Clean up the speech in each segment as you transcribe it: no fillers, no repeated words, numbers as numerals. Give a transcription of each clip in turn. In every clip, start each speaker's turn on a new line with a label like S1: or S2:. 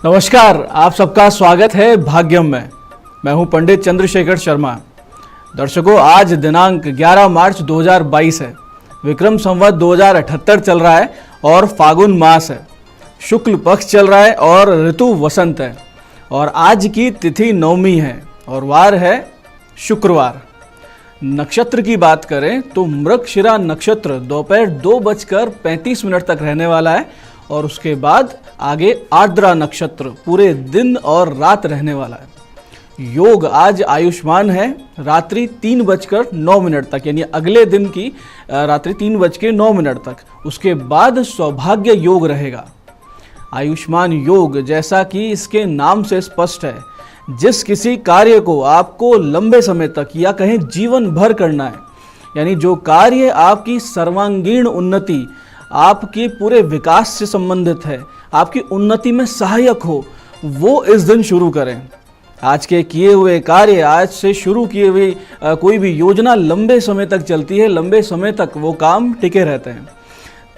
S1: नमस्कार, आप सबका स्वागत है भाग्यम में। मैं हूं पंडित चंद्रशेखर शर्मा। दर्शकों, आज दिनांक 11 मार्च 2022 है। विक्रम संवत 2078 चल रहा है और फागुन मास है। शुक्ल पक्ष चल रहा है और ऋतु वसंत है। और आज की तिथि नवमी है और वार है शुक्रवार। नक्षत्र की बात करें तो मृगशिरा नक्षत्र दोपहर 2:35 तक रहने वाला है और उसके बाद आगे आर्द्रा नक्षत्र पूरे दिन और रात रहने वाला है। योग आज आयुष्मान है रात्रि 3:09 तक, यानी अगले दिन की रात्रि 3:09 तक। उसके बाद सौभाग्य योग रहेगा। आयुष्मान योग, जैसा कि इसके नाम से स्पष्ट है, जिस किसी कार्य को आपको लंबे समय तक या कहें जीवन भर करना है, यानी जो कार्य आपकी सर्वांगीण उन्नति, आपके पूरे विकास से संबंधित है, आपकी उन्नति में सहायक हो, वो इस दिन शुरू करें। आज के किए हुए कार्य, आज से शुरू किए हुए कोई भी योजना लंबे समय तक चलती है, लंबे समय तक वो काम टिके रहते हैं।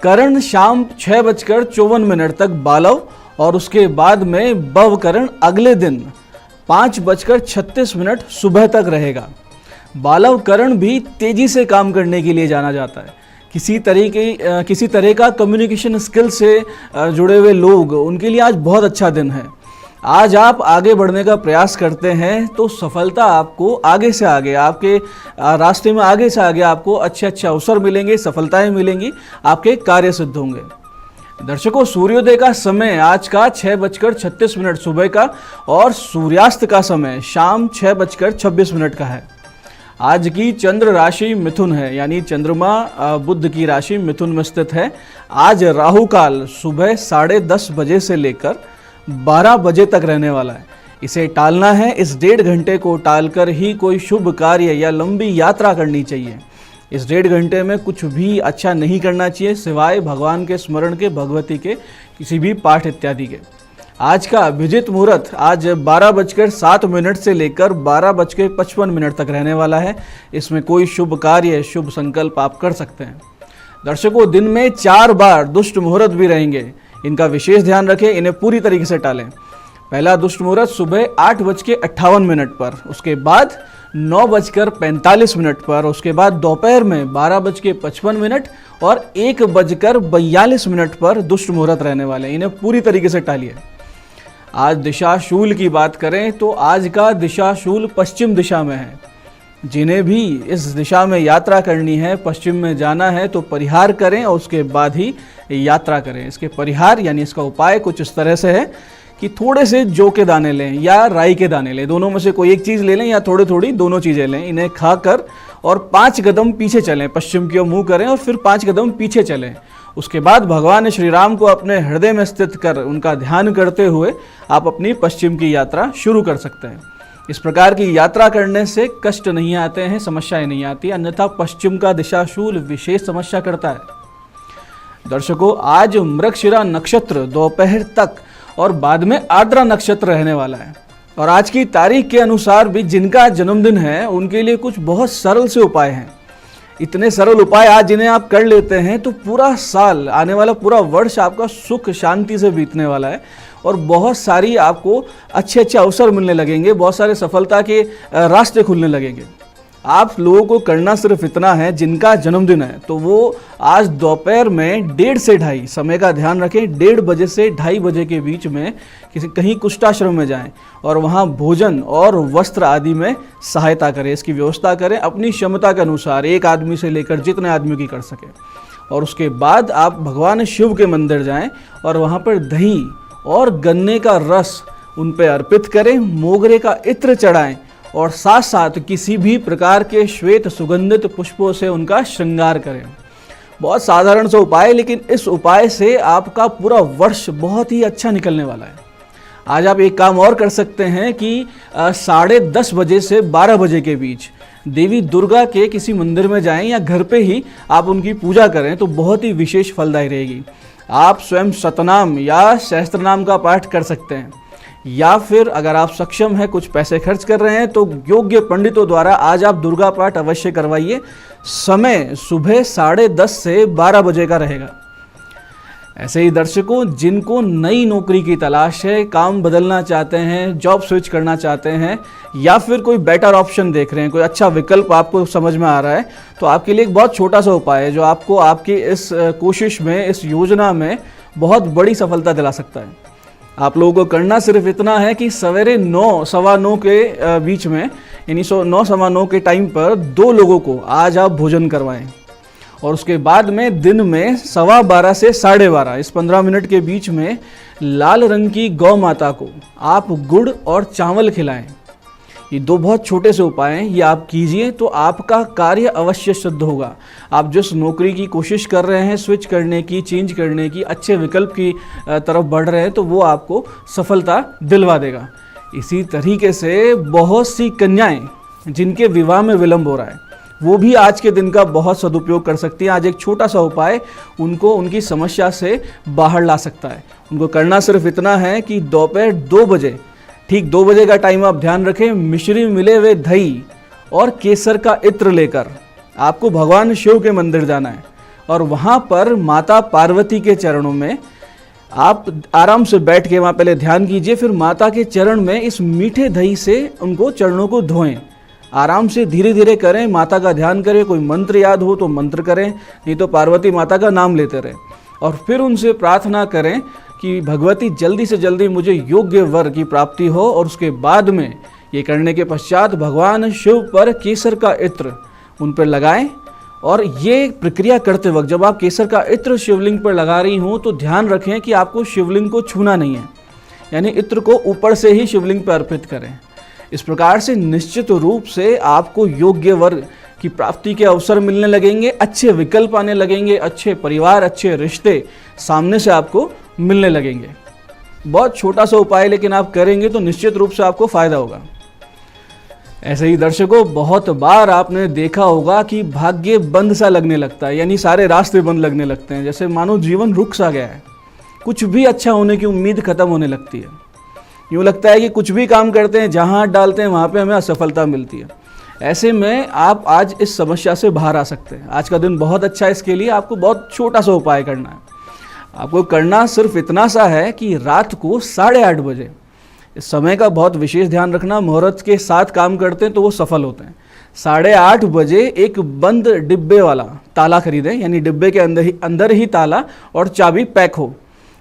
S1: करण शाम 6:54 तक बालव और उसके बाद में बव करण अगले दिन 5:36 सुबह तक रहेगा। बालव करण भी तेजी से काम करने के लिए जाना जाता है। किसी तरह का कम्युनिकेशन स्किल से जुड़े हुए लोग, उनके लिए आज बहुत अच्छा दिन है। आज आप आगे बढ़ने का प्रयास करते हैं तो सफलता आपको आगे से आगे, आपके रास्ते में आगे से आगे आपको अच्छे अवसर मिलेंगे, सफलताएं मिलेंगी, आपके कार्य सिद्ध होंगे। दर्शकों, सूर्योदय का समय आज का 6:36 सुबह का और सूर्यास्त का समय शाम 6:26 का है। आज की चंद्र राशि मिथुन है, यानी चंद्रमा बुध की राशि मिथुन में स्थित है। आज राहु काल सुबह 10:30 बजे से लेकर 12 बजे तक रहने वाला है। इसे टालना है। इस 1.5 घंटे को टालकर ही कोई शुभ कार्य या लंबी यात्रा करनी चाहिए। इस 1.5 घंटे में कुछ भी अच्छा नहीं करना चाहिए सिवाय भगवान के स्मरण के, भगवती के, किसी भी पाठ इत्यादि के। आज का अभिजित मुहूर्त आज 12:07 से लेकर 12:55 तक रहने वाला है। इसमें कोई शुभ कार्य, शुभ संकल्प आप कर सकते हैं। दर्शकों, दिन में 4 बार दुष्ट मुहूर्त भी रहेंगे। इनका विशेष ध्यान रखें, इन्हें पूरी तरीके से टालें। पहला दुष्ट मुहूर्त सुबह 8:58 पर, उसके बाद 9:45 पर, उसके बाद दोपहर में 12:55 और 1:42 पर दुष्ट मुहूर्त रहने वाले हैं। इन्हें पूरी तरीके से टालिए। आज दिशाशूल की बात करें तो आज का दिशाशूल पश्चिम दिशा में है। जिन्हें भी इस दिशा में यात्रा करनी है, पश्चिम में जाना है, तो परिहार करें और उसके बाद ही यात्रा करें। इसके परिहार यानी इसका उपाय कुछ इस तरह से है कि थोड़े से जौ के दाने लें या राई के दाने लें, दोनों में से कोई एक चीज़ ले लें या थोड़ी थोड़ी दोनों चीज़ें लें। इन्हें खाकर और 5 कदम पीछे चलें, पश्चिम की ओर मुँह करें और फिर 5 कदम पीछे चलें। उसके बाद भगवान श्री राम को अपने हृदय में स्थित कर उनका ध्यान करते हुए आप अपनी पश्चिम की यात्रा शुरू कर सकते हैं। इस प्रकार की यात्रा करने से कष्ट नहीं आते हैं, समस्याएं नहीं आती, अन्यथा पश्चिम का दिशाशूल विशेष समस्या करता है। दर्शकों, आज मृगशिरा नक्षत्र दोपहर तक और बाद में आर्द्रा नक्षत्र रहने वाला है। और आज की तारीख के अनुसार भी जिनका जन्मदिन है उनके लिए कुछ बहुत सरल से उपाय हैं। इतने सरल उपाय आज जिन्हें आप कर लेते हैं तो पूरा साल, आने वाला पूरा वर्ष आपका सुख शांति से बीतने वाला है और बहुत सारी आपको अच्छे अवसर मिलने लगेंगे, बहुत सारे सफलता के रास्ते खुलने लगेंगे। आप लोगों को करना सिर्फ इतना है, जिनका जन्मदिन है तो वो आज दोपहर में 1:30 से 2:30, समय का ध्यान रखें, 1:30 बजे से 2:30 बजे के बीच में कहीं कुष्ठाश्रम में जाएं और वहाँ भोजन और वस्त्र आदि में सहायता करें। इसकी व्यवस्था करें अपनी क्षमता के अनुसार, एक आदमी से लेकर जितने आदमी की कर सके। और उसके बाद आप भगवान शिव के मंदिर जाएं और वहाँ पर दही और गन्ने का रस उन पर अर्पित करें, मोगरे का इत्र चढ़ाएं और साथ साथ किसी भी प्रकार के श्वेत सुगंधित पुष्पों से उनका श्रृंगार करें। बहुत साधारण सा उपाय, लेकिन इस उपाय से आपका पूरा वर्ष बहुत ही अच्छा निकलने वाला है। आज आप एक काम और कर सकते हैं कि 10:30 बजे से 12 बजे के बीच देवी दुर्गा के किसी मंदिर में जाएं या घर पे ही आप उनकी पूजा करें तो बहुत ही विशेष फलदायी रहेगी। आप स्वयं शतनाम या सहस्त्रनाम का पाठ कर सकते हैं, या फिर अगर आप सक्षम हैं, कुछ पैसे खर्च कर रहे हैं, तो योग्य पंडितों द्वारा आज आप दुर्गा पाठ अवश्य करवाइए। समय सुबह 10:30 से 12 बजे का रहेगा। ऐसे ही दर्शकों, जिनको नई नौकरी की तलाश है, काम बदलना चाहते हैं, जॉब स्विच करना चाहते हैं, या फिर कोई बेटर ऑप्शन देख रहे हैं, कोई अच्छा विकल्प आपको समझ में आ रहा है, तो आपके लिए एक बहुत छोटा सा उपाय है जो आपको आपकी इस कोशिश में, इस योजना में बहुत बड़ी सफलता दिला सकता है। आप लोगों को करना सिर्फ इतना है कि सवेरे 9, सवा 9 के बीच में, यानी 9, सवा 9 के टाइम पर 2 लोगों को आज आप भोजन करवाएं, और उसके बाद में दिन में 12:15 से 12:30, इस 15 मिनट के बीच में लाल रंग की गौ माता को आप गुड़ और चावल खिलाएं। ये 2 बहुत छोटे से उपाय हैं, ये आप कीजिए तो आपका कार्य अवश्य सिद्ध होगा। आप जिस नौकरी की कोशिश कर रहे हैं, स्विच करने की, चेंज करने की, अच्छे विकल्प की तरफ बढ़ रहे हैं, तो वो आपको सफलता दिलवा देगा। इसी तरीके से बहुत सी कन्याएं जिनके विवाह में विलंब हो रहा है, वो भी आज के दिन का बहुत सदुपयोग कर सकती हैं। आज एक छोटा सा उपाय उनको उनकी समस्या से बाहर ला सकता है। उनको करना सिर्फ इतना है कि दोपहर 2 बजे, ठीक 2 बजे का टाइम आप ध्यान रखें, मिश्री मिले हुए दही और केसर का इत्र लेकर आपको भगवान शिव के मंदिर जाना है, और वहाँ पर माता पार्वती के चरणों में आप आराम से बैठ के वहाँ पहले ध्यान कीजिए, फिर माता के चरण में इस मीठे दही से उनको चरणों को धोएं। आराम से धीरे धीरे करें, माता का ध्यान करें, कोई मंत्र याद हो तो मंत्र करें, नहीं तो पार्वती माता का नाम लेते रहें, और फिर उनसे प्रार्थना करें कि भगवती जल्दी से जल्दी मुझे योग्य वर की प्राप्ति हो। और उसके बाद में ये करने के पश्चात भगवान शिव पर केसर का इत्र उन पर लगाएं। और ये प्रक्रिया करते वक्त जब आप केसर का इत्र शिवलिंग पर लगा रही हों तो ध्यान रखें कि आपको शिवलिंग को छूना नहीं है, यानी इत्र को ऊपर से ही शिवलिंग पर अर्पित करें। इस प्रकार से निश्चित रूप से आपको योग्य वर की प्राप्ति के अवसर मिलने लगेंगे, अच्छे विकल्प आने लगेंगे, अच्छे परिवार, अच्छे रिश्ते सामने से आपको मिलने लगेंगे। बहुत छोटा सा उपाय, लेकिन आप करेंगे तो निश्चित रूप से आपको फायदा होगा। ऐसे ही दर्शकों, बहुत बार आपने देखा होगा कि भाग्य बंद सा लगने लगता है, यानी सारे रास्ते बंद लगने लगते हैं, जैसे मानो जीवन रुक सा गया है, कुछ भी अच्छा होने की उम्मीद खत्म होने लगती है। यूँ लगता है कि कुछ भी काम करते हैं, जहाँ हाथ डालते हैं वहाँ पे हमें असफलता मिलती है। ऐसे में आप आज इस समस्या से बाहर आ सकते हैं। आज का दिन बहुत अच्छा है, इसके लिए आपको बहुत छोटा सा उपाय करना है। आपको करना सिर्फ इतना सा है कि रात को 8:30 बजे, इस समय का बहुत विशेष ध्यान रखना, मुहूर्त के साथ काम करते हैं तो वो सफल होते हैं। 8:30 बजे एक बंद डिब्बे वाला ताला खरीदें, यानी डिब्बे के अंदर ही ताला और चाबी पैक हो।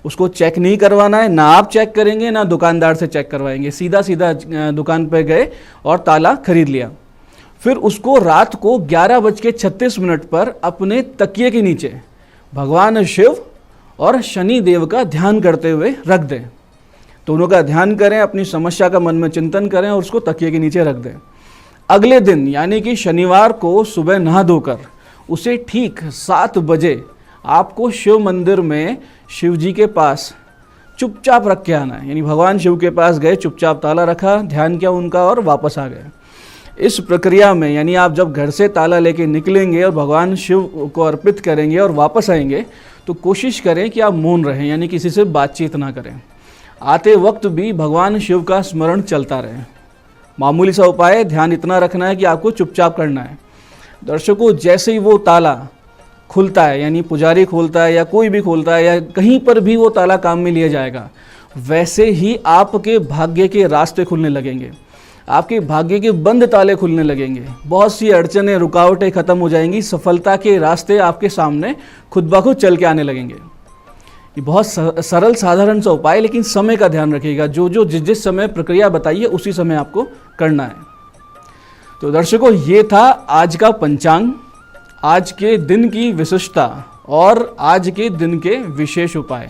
S1: उसको चेक नहीं करवाना है, ना आप चेक करेंगे ना दुकानदार से चेक करवाएंगे, सीधा सीधा दुकान पर गए और ताला खरीद लिया। फिर उसको रात को 11:36 पर अपने तकिए के नीचे भगवान शिव और शनि देव का ध्यान करते हुए रख दें। दोनों का ध्यान करें, अपनी समस्या का मन में चिंतन करें और उसको तकिए के नीचे रख दें। अगले दिन यानी कि शनिवार को सुबह नहा धोकर उसे ठीक 7 बजे आपको शिव मंदिर में शिव जी के पास चुपचाप रख के आना है। यानी भगवान शिव के पास गए, चुपचाप ताला रखा, ध्यान किया उनका और वापस आ गए। इस प्रक्रिया में यानी आप जब घर से ताला लेके निकलेंगे और भगवान शिव को अर्पित करेंगे और वापस आएंगे तो कोशिश करें कि आप मौन रहें, यानी किसी से बातचीत ना करें। आते वक्त भी भगवान शिव का स्मरण चलता रहे। मामूली सा उपाय, ध्यान इतना रखना है कि आपको चुपचाप करना है। दर्शकों, जैसे ही वो ताला खुलता है, यानी पुजारी खोलता है या कोई भी खोलता है या कहीं पर भी वो ताला काम में लिया जाएगा, वैसे ही आपके भाग्य के रास्ते खुलने लगेंगे, आपके भाग्य के बंद ताले खुलने लगेंगे, बहुत सी अड़चनें, रुकावटें खत्म हो जाएंगी, सफलता के रास्ते आपके सामने खुद ब खुद चल के आने लगेंगे। ये बहुत सरल साधारण सा उपाय, लेकिन समय का ध्यान रखिएगा। जो जिस समय प्रक्रिया बताइए उसी समय आपको करना है। तो दर्शकों, ये था आज का पंचांग, आज के दिन की विशिष्टता और आज के दिन के विशेष उपाय।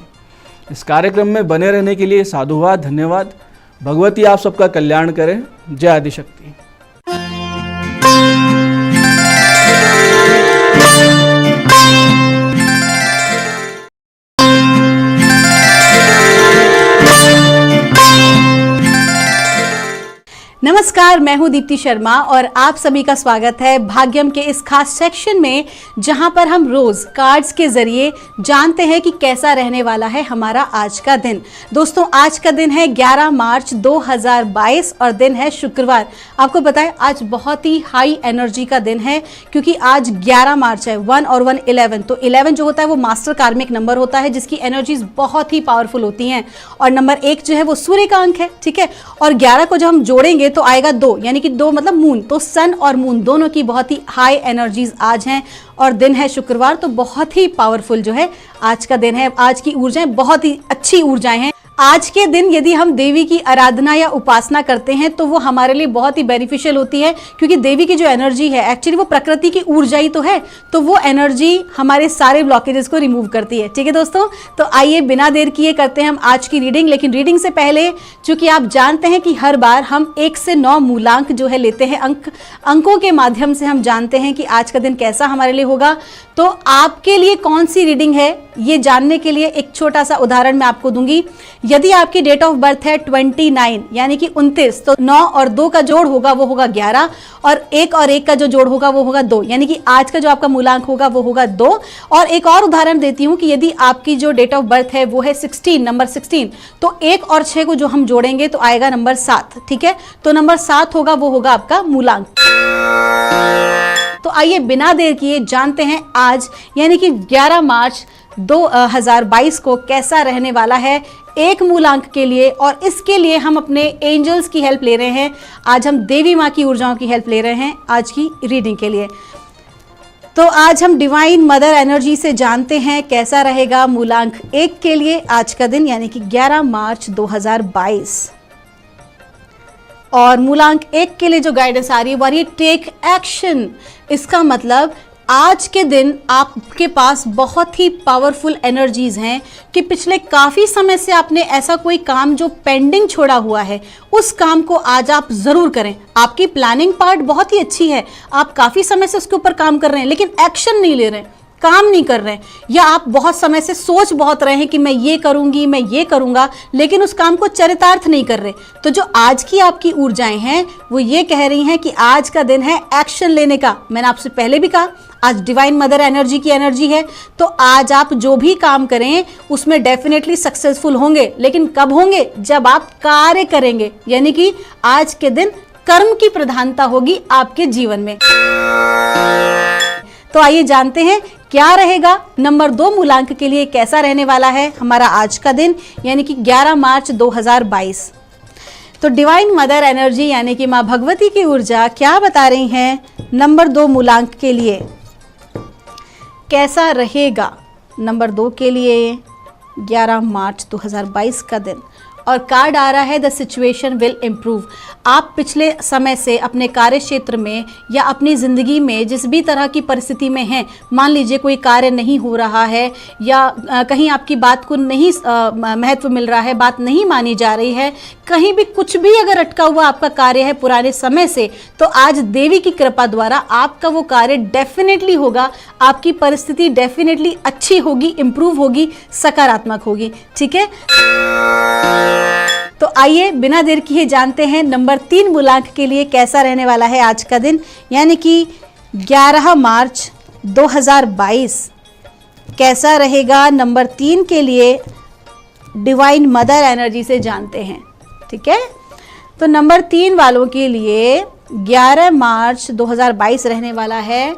S1: इस कार्यक्रम में बने रहने के लिए साधुवाद, धन्यवाद। भगवती आप सबका कल्याण करें। जय आदिशक्ति।
S2: नमस्कार नमस्कार, मैं हूं दीप्ति शर्मा और आप सभी का स्वागत है भाग्यम के इस खास सेक्शन में, जहां पर हम रोज कार्ड्स के जरिए जानते हैं कि कैसा रहने वाला है हमारा आज का दिन। दोस्तों, आज का दिन है 11 मार्च 2022 और दिन है शुक्रवार। आपको पता है आज बहुत ही हाई एनर्जी का दिन है, क्योंकि आज 11 मार्च है। 1 और 1 11, तो 11 जो होता है वो मास्टर कार्मिक नंबर होता है, जिसकी एनर्जीज बहुत ही पावरफुल होती हैं। और नंबर 1 जो है वो सूर्य का अंक है, ठीक है। और 11 को जब हम जोड़ेंगे तो आएगा 2, यानी कि 2 मतलब मून। तो सन और मून दोनों की बहुत ही हाई एनर्जीज आज हैं और दिन है शुक्रवार, तो बहुत ही पावरफुल जो है आज का दिन है। आज की ऊर्जाएं बहुत ही अच्छी ऊर्जाएं हैं। आज के दिन यदि हम देवी की आराधना या उपासना करते हैं तो वो हमारे लिए बहुत ही बेनिफिशियल होती है, क्योंकि देवी की जो एनर्जी है एक्चुअली वो प्रकृति की ऊर्जा ही तो है, तो वो एनर्जी हमारे सारे ब्लॉकेजेस को रिमूव करती है। ठीक है दोस्तों, तो आइए बिना देर किए करते हैं हम आज की रीडिंग। लेकिन रीडिंग से पहले, चूंकि आप जानते हैं कि हर बार हम 1 से 9 मूलांक जो है लेते हैं, अंकों के माध्यम से हम जानते हैं कि आज का दिन कैसा हमारे लिए होगा। तो आपके लिए कौन सी रीडिंग है ये जानने के लिए एक छोटा सा उदाहरण मैं आपको दूंगी। यदि आपकी डेट ऑफ बर्थ है 29 यानी कि 29, तो 9 और 2 का जोड़ होगा वो होगा 11, और 1 और 1 का जो जोड़ होगा वो होगा 2, यानी कि आज का जो आपका मूलांक होगा वो होगा 2। और एक और उदाहरण देती हूँ कि यदि आपकी जो डेट ऑफ बर्थ है वो है 16, नंबर 16, तो 1 और 6 को जो हम जोड़ेंगे तो आएगा नंबर 7, ठीक है। तो नंबर 7 होगा वो होगा आपका मूलांक। तो आइए बिना देर किए जानते हैं आज यानी कि 11 मार्च 2022 को कैसा रहने वाला है एक मूलांक के लिए। और इसके लिए हम अपने एंजल्स की हेल्प ले रहे हैं। आज हम देवी माँ की ऊर्जाओं की हेल्प ले रहे हैं आज की रीडिंग के लिए। तो आज हम डिवाइन मदर एनर्जी से जानते हैं कैसा रहेगा मूलांक 1 के लिए आज का दिन, यानी कि 11 मार्च 2022। और मूलांक 1 के लिए जो गाइडेंस आ रही है वो आ रही है टेक एक्शन। इसका मतलब आज के दिन आपके पास बहुत ही पावरफुल एनर्जीज हैं कि पिछले काफ़ी समय से आपने ऐसा कोई काम जो पेंडिंग छोड़ा हुआ है, उस काम को आज आप ज़रूर करें। आपकी प्लानिंग पार्ट बहुत ही अच्छी है, आप काफ़ी समय से उसके ऊपर काम कर रहे हैं, लेकिन एक्शन नहीं ले रहे हैं, काम नहीं कर रहे हैं, या आप बहुत समय से सोच बहुत रहे हैं कि मैं ये करूंगी, मैं ये करूंगा, लेकिन उस काम को चरितार्थ नहीं कर रहे। तो जो आज की आपकी ऊर्जाएं हैं वो ये कह रही हैं कि आज का दिन है एक्शन लेने का। मैंने आपसे पहले भी कहा आज डिवाइन मदर एनर्जी की एनर्जी है, तो आज आप जो भी काम करें उसमें डेफिनेटली सक्सेसफुल होंगे। लेकिन कब होंगे? जब आप कार्य करेंगे, यानी कि आज के दिन कर्म की प्रधानता होगी आपके जीवन में। तो आइए जानते हैं क्या रहेगा नंबर 2 मूलांक के लिए, कैसा रहने वाला है हमारा आज का दिन, यानी कि 11 मार्च 2022। तो डिवाइन मदर एनर्जी यानी कि माँ भगवती की ऊर्जा क्या बता रही हैं नंबर 2 मूलांक के लिए, कैसा रहेगा नंबर 2 के लिए 11 मार्च 2022 का दिन। और कार्ड आ रहा है द सिचुएशन विल इम्प्रूव। आप पिछले समय से अपने कार्य क्षेत्र में या अपनी ज़िंदगी में जिस भी तरह की परिस्थिति में हैं, मान लीजिए कोई कार्य नहीं हो रहा है या कहीं आपकी बात को नहीं महत्व मिल रहा है, बात नहीं मानी जा रही है, कहीं भी कुछ भी अगर अटका हुआ आपका कार्य है पुराने समय से, तो आज देवी की कृपा द्वारा आपका वो कार्य डेफिनेटली होगा। आपकी परिस्थिति डेफिनेटली अच्छी होगी, इम्प्रूव होगी, सकारात्मक होगी, ठीक है। तो आइए बिना देर किए जानते हैं नंबर 3 मूलांक के लिए कैसा रहने वाला है आज का दिन, यानी कि 11 मार्च 2022 कैसा रहेगा नंबर 3 के लिए डिवाइन मदर एनर्जी से जानते हैं, ठीक है। तो नंबर 3 वालों के लिए 11 मार्च 2022 रहने वाला है।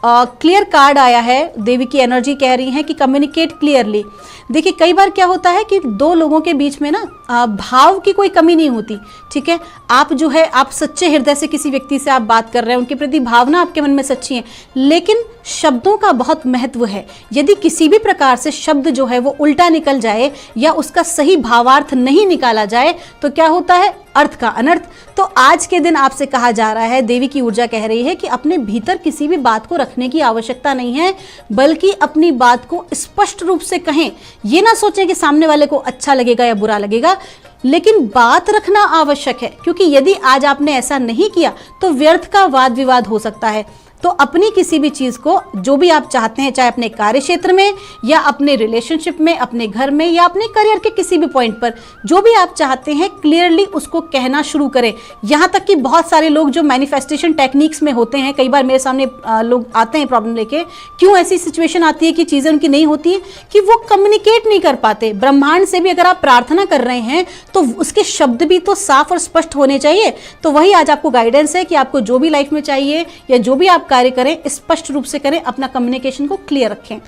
S2: क्लियर कार्ड आया है, देवी की एनर्जी कह रही है कि कम्युनिकेट क्लियरली। देखिए कई बार क्या होता है कि 2 लोगों के बीच में ना भाव की कोई कमी नहीं होती, ठीक है। आप जो है आप सच्चे हृदय से किसी व्यक्ति से आप बात कर रहे हैं, उनके प्रति भावना आपके मन में सच्ची है, लेकिन शब्दों का बहुत महत्व है। यदि किसी भी प्रकार से शब्द जो है वो उल्टा निकल जाए या उसका सही भावार्थ नहीं निकाला जाए तो क्या होता है? अर्थ का अनर्थ। तो आज के दिन आपसे कहा जा रहा है, देवी की ऊर्जा कह रही है कि अपने भीतर किसी भी बात को रखने की आवश्यकता नहीं है, बल्कि अपनी बात को स्पष्ट रूप से कहें। ये ना सोचें कि सामने वाले को अच्छा लगेगा या बुरा लगेगा, लेकिन बात रखना आवश्यक है, क्योंकि यदि आज आपने ऐसा नहीं किया तो व्यर्थ का वाद विवाद हो सकता है। तो अपनी किसी भी चीज़ को, जो भी आप चाहते हैं, चाहे अपने कार्य क्षेत्र में या अपने रिलेशनशिप में, अपने घर में या अपने करियर के किसी भी पॉइंट पर, जो भी आप चाहते हैं क्लियरली उसको कहना शुरू करें। यहाँ तक कि बहुत सारे लोग जो मैनिफेस्टेशन टेक्निक्स में होते हैं, कई बार मेरे सामने लोग आते हैं प्रॉब्लम लेके, क्यों ऐसी सिचुएशन आती है कि चीज़ें उनकी नहीं होती है, कि वो कम्युनिकेट नहीं कर पाते। ब्रह्मांड से भी अगर आप प्रार्थना कर रहे हैं तो उसके शब्द भी तो साफ और स्पष्ट होने चाहिए। तो वही आज आपको गाइडेंस है कि आपको जो भी लाइफ में चाहिए या जो भी आप कार्य करें, स्पष्ट रूप से करें, अपना कम्युनिकेशन को क्लियर रखें।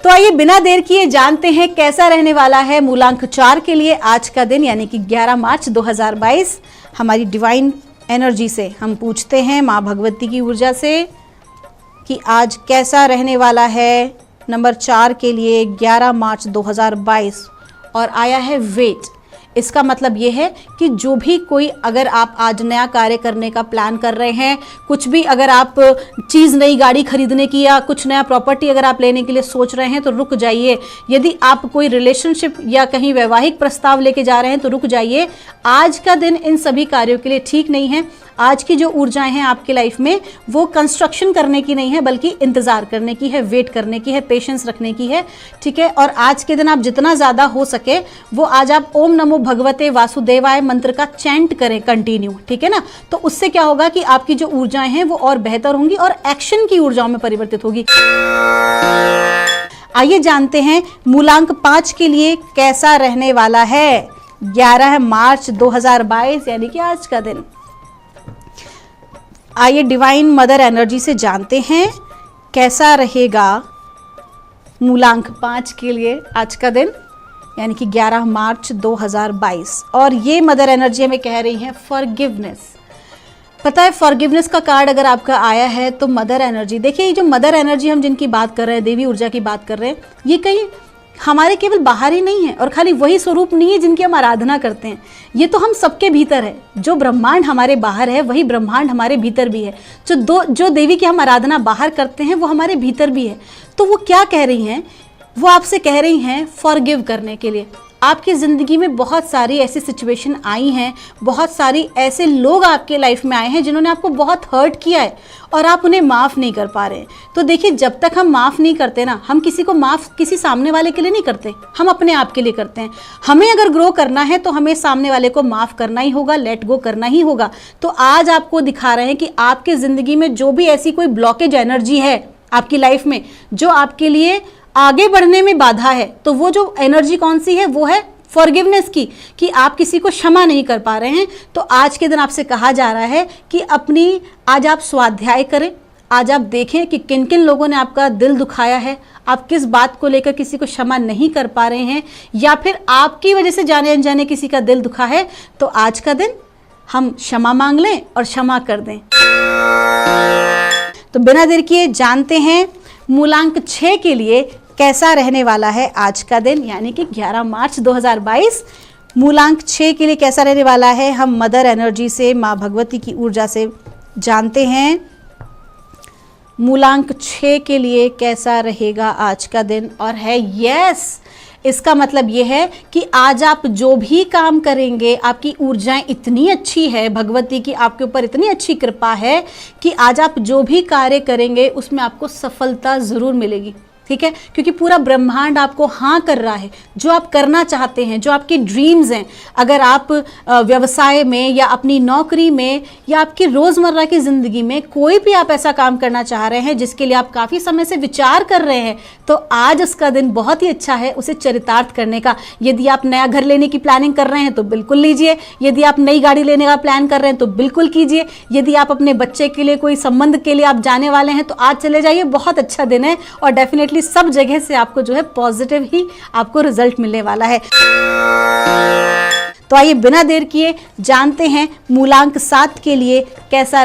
S2: तो आइए बिना देर किए जानते हैं कैसा रहने वाला है मूलांक 4 के लिए आज का दिन, यानी कि 11 मार्च 2022। हमारी डिवाइन एनर्जी से हम पूछते हैं, माँ भगवती की ऊर्जा से, कि आज कैसा रहने वाला है नंबर 4 के लिए 11 मार्च 2022। और आया है वेट। इसका मतलब ये है कि जो भी कोई, अगर आप आज नया कार्य करने का प्लान कर रहे हैं, कुछ भी, अगर आप चीज़, नई गाड़ी खरीदने की या कुछ नया प्रॉपर्टी अगर आप लेने के लिए सोच रहे हैं तो रुक जाइए। यदि आप कोई रिलेशनशिप या कहीं वैवाहिक प्रस्ताव लेके जा रहे हैं तो रुक जाइए। आज का दिन इन सभी कार्यों के लिए ठीक नहीं है। आज की जो ऊर्जाएं हैं आपकी लाइफ में, वो कंस्ट्रक्शन करने की नहीं है, बल्कि इंतजार करने की है, वेट करने की है, पेशेंस रखने की है, ठीक है। और आज के दिन आप जितना ज़्यादा हो सके वो आज आप ओम नमो भगवते वासुदेवाय मंत्र का चैंट करें कंटिन्यू, ठीक है ना। तो उससे क्या होगा कि आपकी जो ऊर्जाएं हैं वो और बेहतर होंगी और एक्शन की ऊर्जाओं में परिवर्तित होगी। आइए जानते हैं मूलांक 5 के लिए कैसा रहने वाला है 11 मार्च 2022, यानी कि आज का दिन। आइए डिवाइन मदर एनर्जी से जानते हैं कैसा रहेगा मूलांक 5 के लिए आज का दिन, यानी कि 11 मार्च 2022। और ये मदर एनर्जी हमें कह रही है फॉरगिवनेस। पता है, फॉरगिवनेस का कार्ड अगर आपका आया है तो मदर एनर्जी, देखिए ये जो मदर एनर्जी हम जिनकी बात कर रहे हैं, देवी ऊर्जा की बात कर रहे हैं, ये कहीं हमारे केवल बाहर ही नहीं है और खाली वही स्वरूप नहीं है जिनकी हम आराधना करते हैं। ये तो हम सबके भीतर है। जो ब्रह्मांड हमारे बाहर है वही ब्रह्मांड हमारे भीतर भी है। जो देवी की हम आराधना बाहर करते हैं वो हमारे भीतर भी है। तो वो क्या कह रही हैं, वो आपसे कह रही हैं फॉरगिव करने के लिए। आपकी ज़िंदगी में बहुत सारी ऐसी सिचुएशन आई हैं, बहुत सारी ऐसे लोग आपके लाइफ में आए हैं जिन्होंने आपको बहुत हर्ट किया है और आप उन्हें माफ़ नहीं कर पा रहे हैं। तो देखिए, जब तक हम माफ़ नहीं करते ना, हम किसी को माफ़ किसी सामने वाले के लिए नहीं करते, हम अपने आप के लिए करते हैं। हमें अगर ग्रो करना है तो हमें सामने वाले को माफ़ करना ही होगा, लेट गो करना ही होगा। तो आज आपको दिखा रहे हैं कि आपके ज़िंदगी में जो भी ऐसी कोई ब्लॉकेज एनर्जी है आपकी लाइफ में, जो आपके लिए आगे बढ़ने में बाधा है, तो वो जो एनर्जी कौन सी है, वो है फॉरगिवनेस की, कि आप किसी को क्षमा नहीं कर पा रहे हैं। तो आज के दिन आपसे कहा जा रहा है कि अपनी आज आप स्वाध्याय करें। आज आप देखें कि किन किन लोगों ने आपका दिल दुखाया है, आप किस बात को लेकर किसी को क्षमा नहीं कर पा रहे हैं, या फिर आपकी वजह से जाने अनजाने किसी का दिल दुखा है। तो आज का दिन हम क्षमा मांग लें और क्षमा कर दें। तो बिना देर किए जानते हैं मूलांक 6 के लिए कैसा रहने वाला है आज का दिन, यानी कि 11 मार्च 2022। मूलांक 6 के लिए कैसा रहने वाला है, हम मदर एनर्जी से, माँ भगवती की ऊर्जा से जानते हैं। मूलांक 6 के लिए कैसा रहेगा आज का दिन, और है यस। इसका मतलब ये है कि आज आप जो भी काम करेंगे, आपकी ऊर्जाएं इतनी अच्छी है, भगवती की आपके ऊपर इतनी अच्छी कृपा है कि आज आप जो भी कार्य करेंगे उसमें आपको सफलता ज़रूर मिलेगी, ठीक है। क्योंकि पूरा ब्रह्मांड आपको हाँ कर रहा है, जो आप करना चाहते हैं, जो आपके ड्रीम्स हैं। अगर आप व्यवसाय में या अपनी नौकरी में या आपकी रोज़मर्रा की ज़िंदगी में कोई भी आप ऐसा काम करना चाह रहे हैं जिसके लिए आप काफ़ी समय से विचार कर रहे हैं, तो आज उसका दिन बहुत ही अच्छा है उसे चरितार्थ करने का। यदि आप नया घर लेने की प्लानिंग कर रहे हैं तो बिल्कुल लीजिए। यदि आप नई गाड़ी लेने का प्लान कर रहे हैं तो बिल्कुल कीजिए। यदि आप अपने बच्चे के लिए कोई संबंध के लिए आप जाने वाले हैं तो आज चले जाइए, बहुत अच्छा दिन है और डेफिनेटली सब जगह से आपको जो है पॉजिटिव ही आपको रिजल्ट मिलने वाला है। तो आइए बिना देर किए जानते हैं मूलांक 7 के लिए कैसा